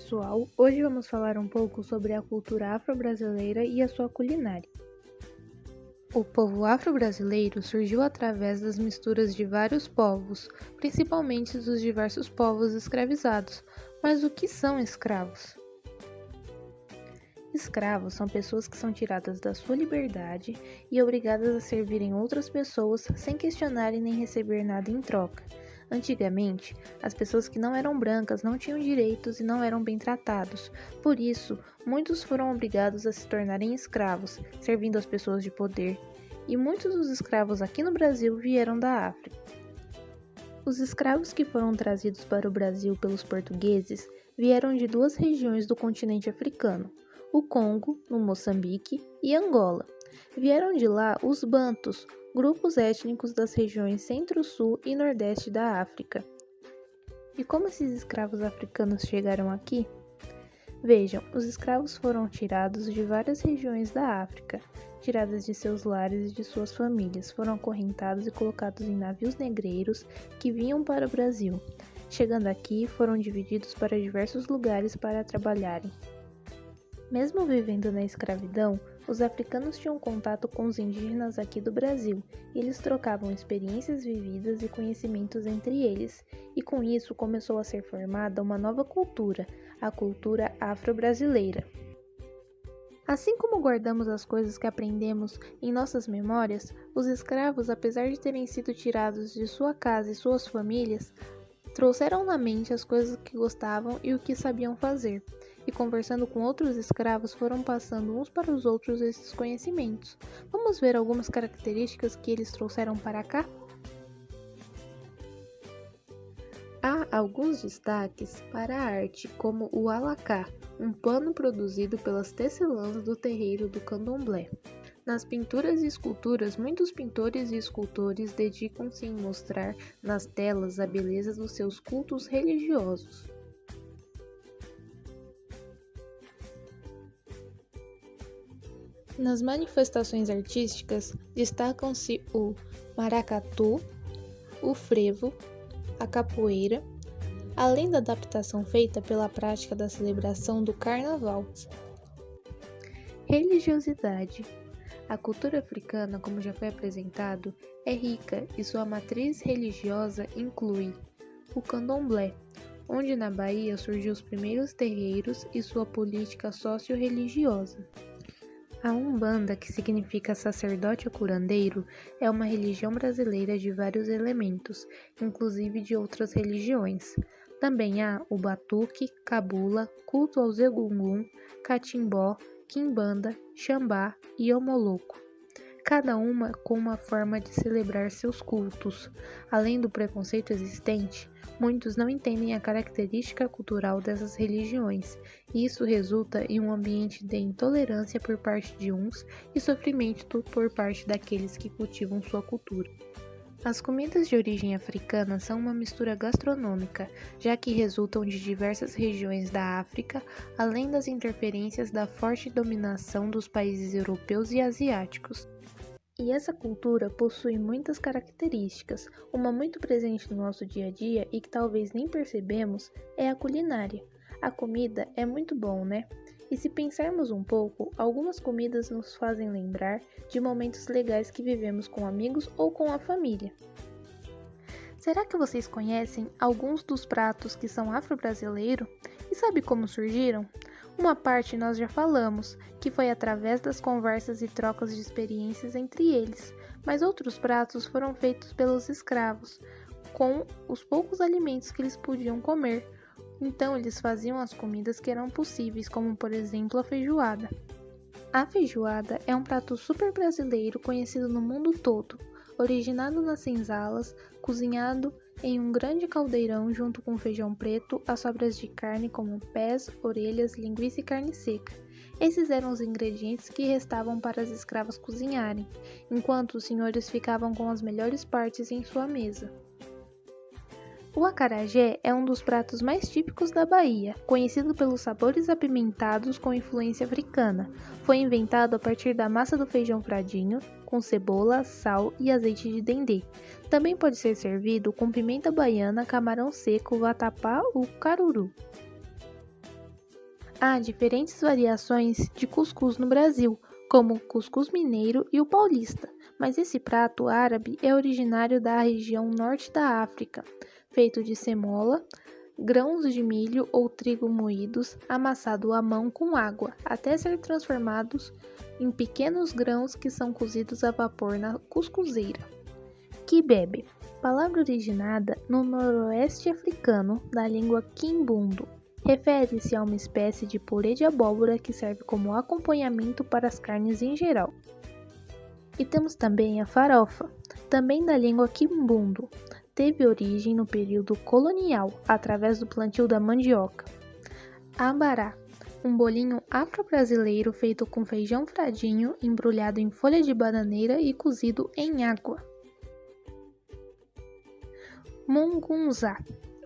pessoal, hoje vamos falar um pouco sobre a cultura afro-brasileira e a sua culinária. O povo afro-brasileiro surgiu através das misturas de vários povos, principalmente dos diversos povos escravizados. Mas o que são escravos? Escravos são pessoas que são tiradas da sua liberdade e obrigadas a servirem outras pessoas sem questionarem nem receber nada em troca. Antigamente, as pessoas que não eram brancas não tinham direitos e não eram bem tratados. Por isso, muitos foram obrigados a se tornarem escravos, servindo as pessoas de poder. E muitos dos escravos aqui no Brasil vieram da África. Os escravos que foram trazidos para o Brasil pelos portugueses vieram de duas regiões do continente africano, o Congo, no Moçambique, e Angola. Vieram de lá os bantus, grupos étnicos das regiões Centro-Sul e Nordeste da África. E como esses escravos africanos chegaram aqui? Vejam, os escravos foram tirados de várias regiões da África, tiradas de seus lares e de suas famílias, foram acorrentados e colocados em navios negreiros que vinham para o Brasil. Chegando aqui, foram divididos para diversos lugares para trabalharem. Mesmo vivendo na escravidão, os africanos tinham contato com os indígenas aqui do Brasil, e eles trocavam experiências vividas e conhecimentos entre eles, e com isso começou a ser formada uma nova cultura, a cultura afro-brasileira. Assim como guardamos as coisas que aprendemos em nossas memórias, os escravos, apesar de terem sido tirados de sua casa e suas famílias, trouxeram na mente as coisas que gostavam e o que sabiam fazer, e conversando com outros escravos foram passando uns para os outros esses conhecimentos. Vamos ver algumas características que eles trouxeram para cá? Há alguns destaques para a arte, como o alacá, um pano produzido pelas tecelãs do terreiro do candomblé. Nas pinturas e esculturas, muitos pintores e escultores dedicam-se em mostrar nas telas a beleza dos seus cultos religiosos. Nas manifestações artísticas, destacam-se o maracatu, o frevo, a capoeira, além da adaptação feita pela prática da celebração do carnaval. Religiosidade. A cultura africana, como já foi apresentado, é rica e sua matriz religiosa inclui o candomblé, onde na Bahia surgiu os primeiros terreiros e sua política socio-religiosa. A Umbanda, que significa sacerdote ou curandeiro, é uma religião brasileira de vários elementos, inclusive de outras religiões. Também há o batuque, cabula, culto ao Egungun, catimbó, quimbanda, xambá e omoloco. Cada uma com uma forma de celebrar seus cultos. Além do preconceito existente, muitos não entendem a característica cultural dessas religiões, e isso resulta em um ambiente de intolerância por parte de uns e sofrimento por parte daqueles que cultivam sua cultura. As comidas de origem africana são uma mistura gastronômica, já que resultam de diversas regiões da África, além das interferências da forte dominação dos países europeus e asiáticos. E essa cultura possui muitas características. Uma muito presente no nosso dia a dia e que talvez nem percebemos é a culinária. A comida é muito bom, né? E se pensarmos um pouco, algumas comidas nos fazem lembrar de momentos legais que vivemos com amigos ou com a família. Será que vocês conhecem alguns dos pratos que são afro-brasileiros? E sabe como surgiram? Uma parte nós já falamos, que foi através das conversas e trocas de experiências entre eles, mas outros pratos foram feitos pelos escravos, com os poucos alimentos que eles podiam comer. Então eles faziam as comidas que eram possíveis, como por exemplo a feijoada. A feijoada é um prato super brasileiro conhecido no mundo todo, originado nas senzalas, cozinhado em um grande caldeirão junto com feijão preto, as sobras de carne como pés, orelhas, linguiça e carne seca. Esses eram os ingredientes que restavam para as escravas cozinharem, enquanto os senhores ficavam com as melhores partes em sua mesa. O acarajé é um dos pratos mais típicos da Bahia, conhecido pelos sabores apimentados com influência africana. Foi inventado a partir da massa do feijão fradinho, com cebola, sal e azeite de dendê. Também pode ser servido com pimenta baiana, camarão seco, vatapá ou caruru. Há diferentes variações de cuscuz no Brasil, como o cuscuz mineiro e o paulista, mas esse prato árabe é originário da região norte da África, feito de semola, grãos de milho ou trigo moídos, amassado à mão com água, até ser transformados em pequenos grãos que são cozidos a vapor na cuscuzeira. Kibebe, palavra originada no noroeste africano da língua Kimbundu, refere-se a uma espécie de purê de abóbora que serve como acompanhamento para as carnes em geral. E temos também a farofa, também da língua Kimbundu. Teve origem no período colonial, através do plantio da mandioca. Abará, um bolinho afro-brasileiro feito com feijão fradinho, embrulhado em folha de bananeira e cozido em água. Mungunzá,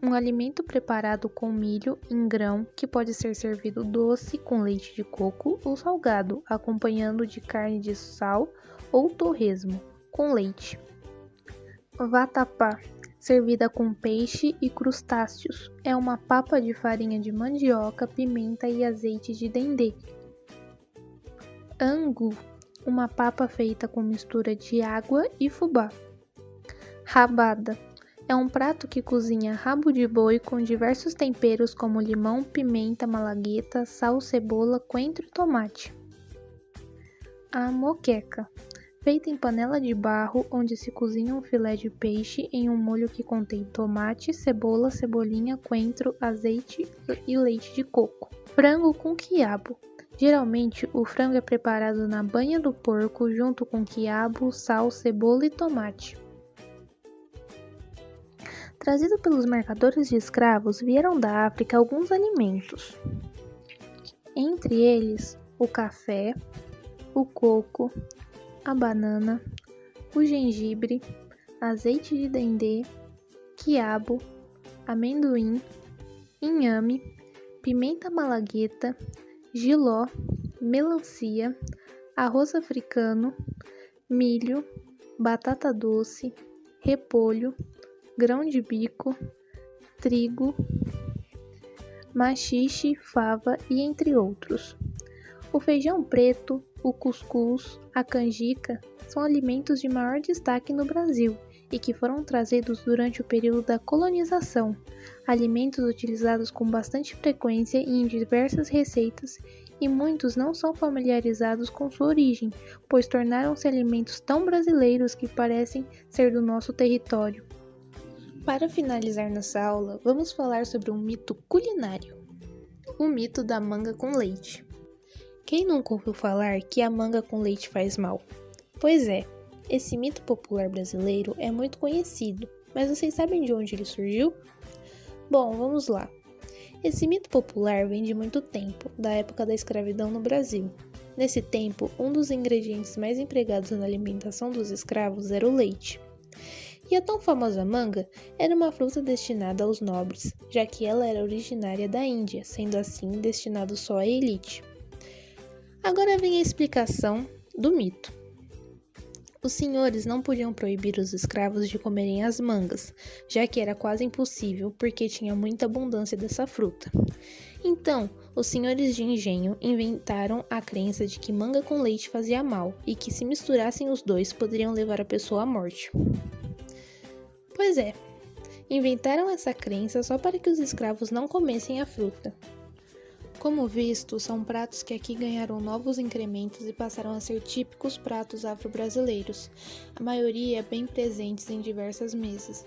um alimento preparado com milho em grão que pode ser servido doce com leite de coco ou salgado, acompanhando de carne de sal ou torresmo, com leite. Vatapá, servida com peixe e crustáceos, é uma papa de farinha de mandioca, pimenta e azeite de dendê. Angu, uma papa feita com mistura de água e fubá. Rabada, é um prato que cozinha rabo de boi com diversos temperos como limão, pimenta, malagueta, sal, cebola, coentro e tomate. A moqueca, feita em panela de barro, onde se cozinha um filé de peixe em um molho que contém tomate, cebola, cebolinha, coentro, azeite e leite de coco. Frango com quiabo. Geralmente, o frango é preparado na banha do porco junto com quiabo, sal, cebola e tomate. Trazido pelos mercadores de escravos, vieram da África alguns alimentos. Entre eles, o café, o coco, a banana, o gengibre, azeite de dendê, quiabo, amendoim, inhame, pimenta malagueta, jiló, melancia, arroz africano, milho, batata doce, repolho, grão de bico, trigo, maxixe, fava e entre outros. O feijão preto, o cuscuz, a canjica são alimentos de maior destaque no Brasil e que foram trazidos durante o período da colonização, alimentos utilizados com bastante frequência e em diversas receitas, e muitos não são familiarizados com sua origem, pois tornaram-se alimentos tão brasileiros que parecem ser do nosso território. Para finalizar nossa aula, vamos falar sobre um mito culinário: o mito da manga com leite. Quem nunca ouviu falar que a manga com leite faz mal? Pois é, esse mito popular brasileiro é muito conhecido, mas vocês sabem de onde ele surgiu? Bom, vamos lá. Esse mito popular vem de muito tempo, da época da escravidão no Brasil. Nesse tempo, um dos ingredientes mais empregados na alimentação dos escravos era o leite. E a tão famosa manga era uma fruta destinada aos nobres, já que ela era originária da Índia, sendo assim destinado só à elite. Agora vem a explicação do mito. Os senhores não podiam proibir os escravos de comerem as mangas, já que era quase impossível porque tinha muita abundância dessa fruta. Então, os senhores de engenho inventaram a crença de que manga com leite fazia mal e que se misturassem os dois poderiam levar a pessoa à morte. Pois é, inventaram essa crença só para que os escravos não comessem a fruta. Como visto, são pratos que aqui ganharam novos incrementos e passaram a ser típicos pratos afro-brasileiros, a maioria bem presentes em diversas mesas.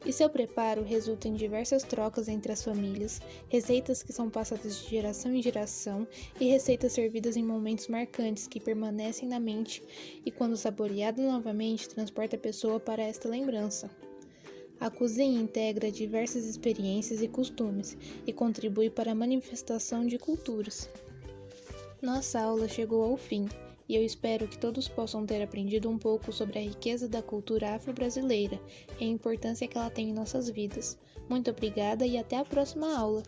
E seu preparo resulta em diversas trocas entre as famílias, receitas que são passadas de geração em geração e receitas servidas em momentos marcantes que permanecem na mente e, quando saboreado novamente, transporta a pessoa para esta lembrança. A cozinha integra diversas experiências e costumes e contribui para a manifestação de culturas. Nossa aula chegou ao fim e eu espero que todos possam ter aprendido um pouco sobre a riqueza da cultura afro-brasileira e a importância que ela tem em nossas vidas. Muito obrigada e até a próxima aula!